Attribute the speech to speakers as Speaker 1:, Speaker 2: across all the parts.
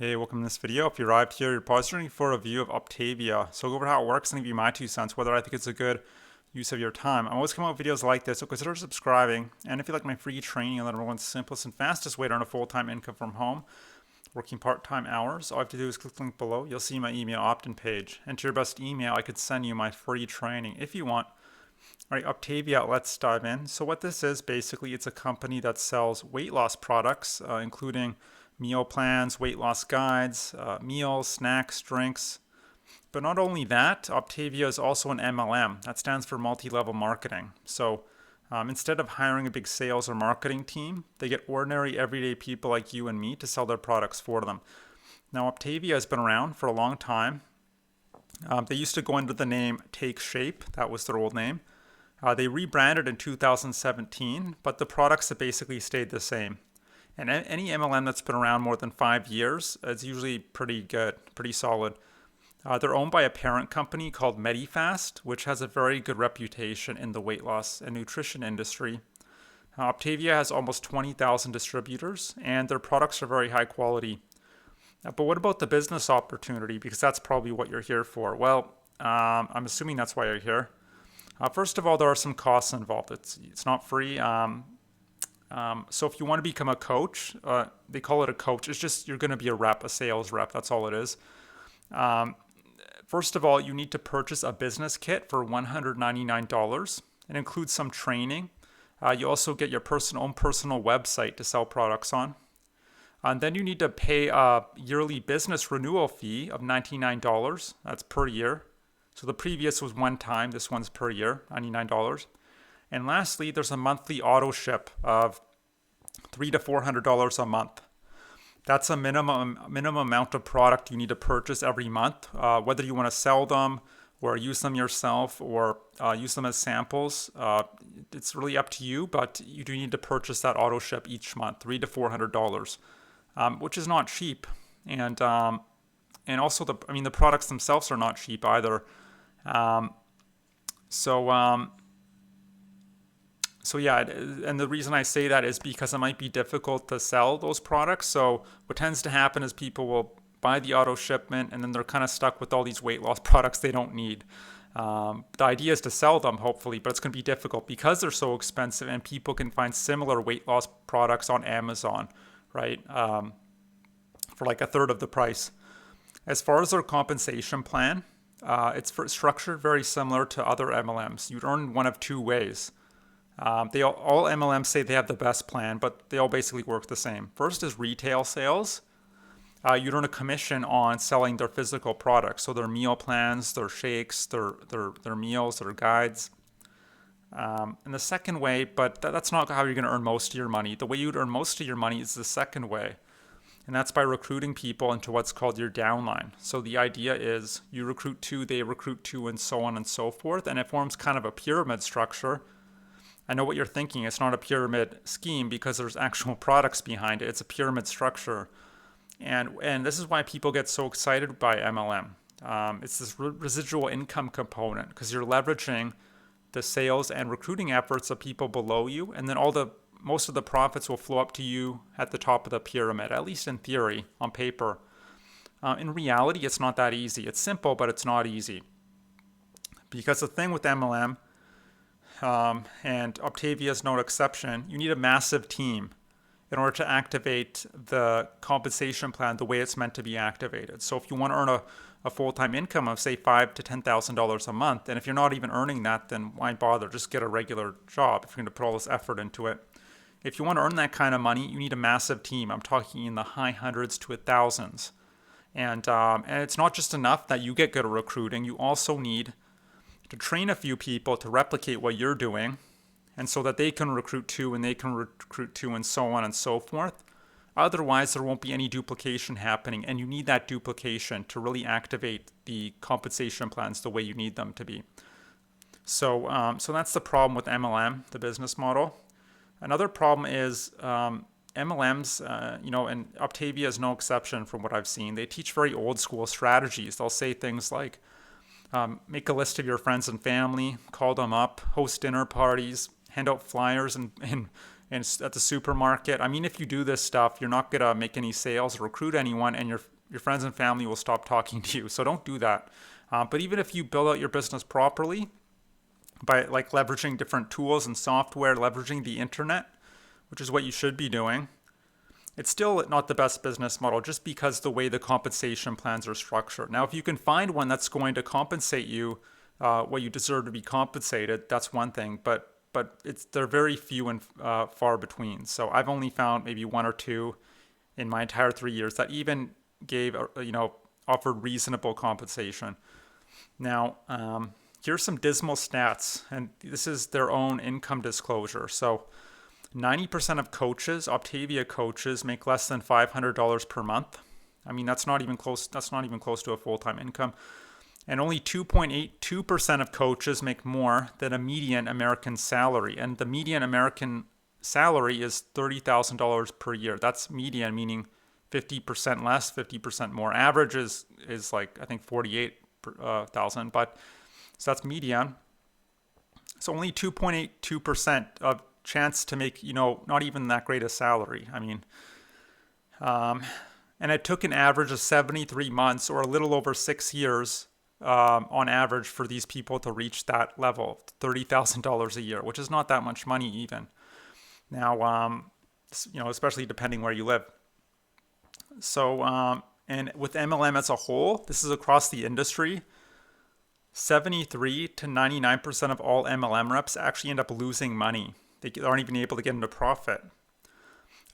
Speaker 1: Hey, welcome to this video. If you arrived here, you're pausing for a view of Optavia. So I'll go over how it works and give you my 2 cents, whether I think it's a good use of your time. I'm always coming out with videos like this, so consider subscribing. And if you like my free training on the #1 simplest and fastest way to earn a full-time income from home, working part-time hours, all I have to do is click the link below. You'll see my email opt-in page. Enter your best email. I could send you my free training if you want. All right, Optavia, let's dive in. So what this is, basically, it's a company that sells weight loss products, including meal plans, weight loss guides, meals, snacks, drinks. But not only that, Optavia is also an MLM. That stands for multi-level marketing. So instead of hiring a big sales or marketing team, they get ordinary, everyday people like you and me to sell their products for them. Now, Optavia has been around for a long time. They used to go under the name Take Shape. That was their old name. They rebranded in 2017, but the products have basically stayed the same. And any MLM that's been around more than 5 years, it's usually pretty good, pretty solid. They're owned by a parent company called Medifast, which has a very good reputation in the weight loss and nutrition industry. Optavia has almost 20,000 distributors, and their products are very high quality. But what about the business opportunity? Because that's probably what you're here for. Well, I'm assuming that's why you're here. First of all, there are some costs involved. It's not free. So if you want to become a coach, they call it a coach. It's just you're going to be a rep, a sales rep. That's all it is. First of all, you need to purchase a business kit for $199. It includes some training. You also get your own personal website to sell products on. And then you need to pay a yearly business renewal fee of $99. That's per year. So the previous was one time. This one's per year, $99. And lastly, there's a monthly auto ship of $300 to $400 a month. That's a minimum amount of product you need to purchase every month, whether you want to sell them or use them yourself or use them as samples. It's really up to you, but you do need to purchase that auto ship each month, $300 to $400, which is not cheap. And also the products themselves are not cheap either. So yeah, and the reason I say that is because it might be difficult to sell those products. So what tends to happen is people will buy the auto shipment and then they're kind of stuck with all these weight loss products they don't need. The idea is to sell them, hopefully, but it's going to be difficult because they're so expensive and people can find similar weight loss products on Amazon, right, for like a third of the price. As far as their compensation plan, it's structured very similar to other MLMs. You'd earn one of two ways. All MLMs say they have the best plan, but they all basically work the same. First is retail sales. You'd earn a commission on selling their physical products, so their meal plans, their shakes, their meals, their guides. And the second way, but that's not how you're going to earn most of your money. The way you'd earn most of your money is the second way, and that's by recruiting people into what's called your downline. So the idea is you recruit two, they recruit two, and so on and so forth, and it forms kind of a pyramid structure. I know what you're thinking. It's not a pyramid scheme because there's actual products behind it. It's a pyramid structure. And this is why people get so excited by MLM. It's this residual income component because you're leveraging the sales and recruiting efforts of people below you, and then most of the profits will flow up to you at the top of the pyramid, at least in theory, on paper. In reality, it's not that easy. It's simple, but it's not easy. Because the thing with MLM, and Optavia is no exception, you need a massive team in order to activate the compensation plan the way it's meant to be activated. So if you want to earn a full-time income of, say, $5,000 to $10,000 a month, and if you're not even earning that, then why bother? Just get a regular job if you're going to put all this effort into it. If you want to earn that kind of money, you need a massive team. I'm talking in the high hundreds to thousands. And it's not just enough that you get good at recruiting. You also need to train a few people to replicate what you're doing, and so that they can recruit two and they can recruit two and so on and so forth. Otherwise, there won't be any duplication happening, and you need that duplication to really activate the compensation plans the way you need them to be. So that's the problem with MLM, the business model. Another problem is MLMs, and Optavia is no exception from what I've seen. They teach very old school strategies. They'll say things like, make a list of your friends and family, call them up, host dinner parties, hand out flyers, and at the supermarket. I mean, if you do this stuff, you're not gonna make any sales or recruit anyone, and your friends and family will stop talking to you. So don't do that. But even if you build out your business properly by like leveraging different tools and software, leveraging the internet, which is what you should be doing, it's still not the best business model just because the way the compensation plans are structured. Now, if you can find one that's going to compensate you what you deserve to be compensated, that's one thing. But they're very few and far between. So I've only found maybe one or two in my entire 3 years that even gave offered reasonable compensation. Now, here's some dismal stats, and this is their own income disclosure. So 90% of coaches, Optavia coaches, make less than $500 per month. I mean, that's not even close to a full-time income. And only 2.82% of coaches make more than a median American salary. And the median American salary is $30,000 per year. That's median, meaning 50% less, 50% more. Average is like, I think, 48,000, but so that's median. So only 2.82% of chance to make, not even that great a salary. I mean, and it took an average of 73 months or a little over 6 years on average for these people to reach that level, $30,000 a year, which is not that much money even. Now, especially depending where you live. So, and with MLM as a whole, this is across the industry, 73 to 99% of all MLM reps actually end up losing money. They aren't even able to get into profit.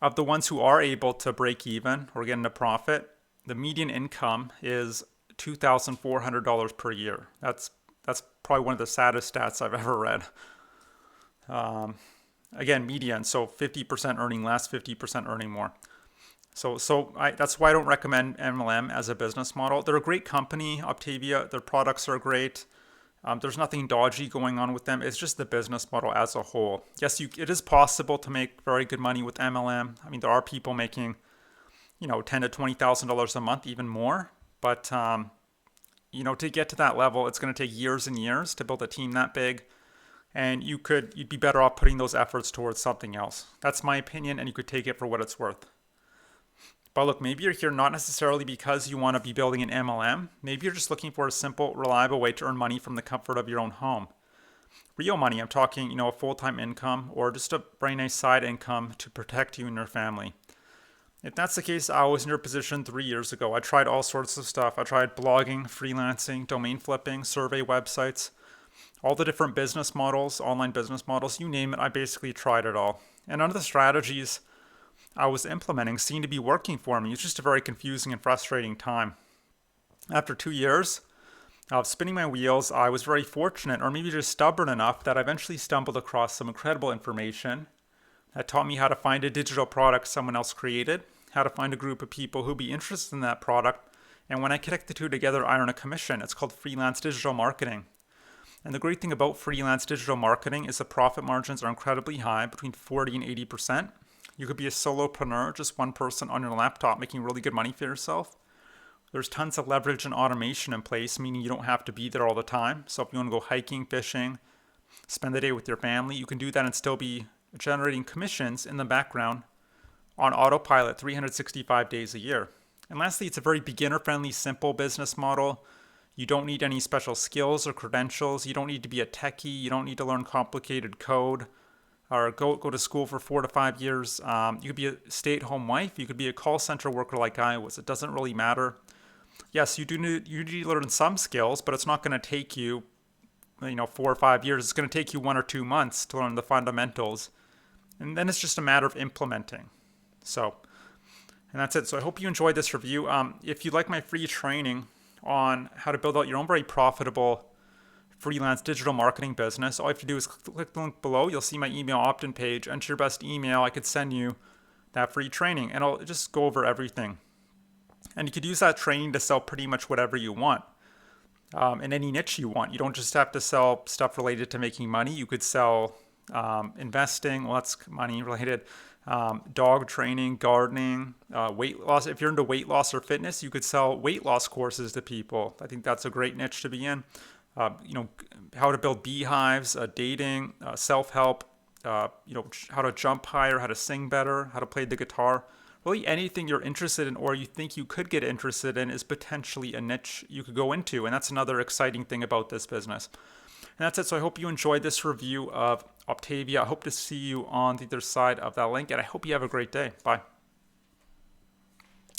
Speaker 1: Of the ones who are able to break even or get into profit, the median income is $2,400 per year. That's probably one of the saddest stats I've ever read. Again, median, so 50% earning less, 50% earning more. So that's why I don't recommend MLM as a business model. They're a great company, Octavia. Their products are great. There's nothing dodgy going on with them. It's just the business model as a whole. Yes, it is possible to make very good money with MLM. I mean, there are people making, $10,000 to $20,000 a month, even more. But to get to that level, it's going to take years and years to build a team that big. And you'd be better off putting those efforts towards something else. That's my opinion, and you could take it for what it's worth. But look, maybe you're here not necessarily because you want to be building an MLM. Maybe you're just looking for a simple, reliable way to earn money from the comfort of your own home. Real money, I'm talking, a full-time income or just a very nice side income to protect you and your family. If that's the case, I was in your position 3 years ago. I tried all sorts of stuff. I tried blogging, freelancing, domain flipping, survey websites, all the different business models, online business models, you name it. I basically tried it all. And none of the strategies I was implementing seemed to be working for me. It's just a very confusing and frustrating time. After 2 years of spinning my wheels, I was very fortunate, or maybe just stubborn enough, that I eventually stumbled across some incredible information that taught me how to find a digital product someone else created, how to find a group of people who'd be interested in that product, and when I connect the two together, I earn a commission. It's called freelance digital marketing. And the great thing about freelance digital marketing is the profit margins are incredibly high, between 40 and 80%. You could be a solopreneur, just one person on your laptop making really good money for yourself. There's tons of leverage and automation in place, meaning you don't have to be there all the time. So if you want to go hiking, fishing, spend the day with your family, you can do that and still be generating commissions in the background on autopilot 365 days a year. And lastly, it's a very beginner-friendly, simple business model. You don't need any special skills or credentials. You don't need to be a techie. You don't need to learn complicated code or go to school for 4 to 5 years. You could be a stay-at-home wife. You could be a call center worker like I was. It doesn't really matter. Yes, you need to learn some skills, but it's not going to take you, 4 or 5 years. It's going to take you 1 or 2 months to learn the fundamentals. And then it's just a matter of implementing. And that's it. So I hope you enjoyed this review. If you'd like my free training on how to build out your own very profitable freelance digital marketing business, all you have to do is click the link below. You'll see my email opt-in page. Enter your best email. I could send you that free training, and I'll just go over everything. And you could use that training to sell pretty much whatever you want, in any niche you want. You don't just have to sell stuff related to making money. You could sell investing, well, that's money related, dog training, gardening, weight loss. If you're into weight loss or fitness, you could sell weight loss courses to people. I think that's a great niche to be in. How to build beehives, dating, self-help, how to jump higher, how to sing better, how to play the guitar. Really anything you're interested in or you think you could get interested in is potentially a niche you could go into. And that's another exciting thing about this business. And that's it. So I hope you enjoyed this review of Optavia. I hope to see you on the other side of that link. And I hope you have a great day. Bye.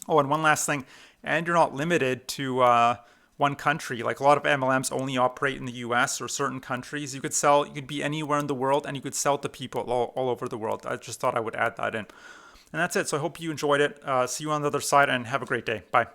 Speaker 1: Oh, and one last thing. And you're not limited to one country. Like a lot of MLMs only operate in the US or certain countries. You could be anywhere in the world and you could sell to people all over the world. I just thought I would add that in. And that's it. So I hope you enjoyed it. See you on the other side and have a great day. Bye.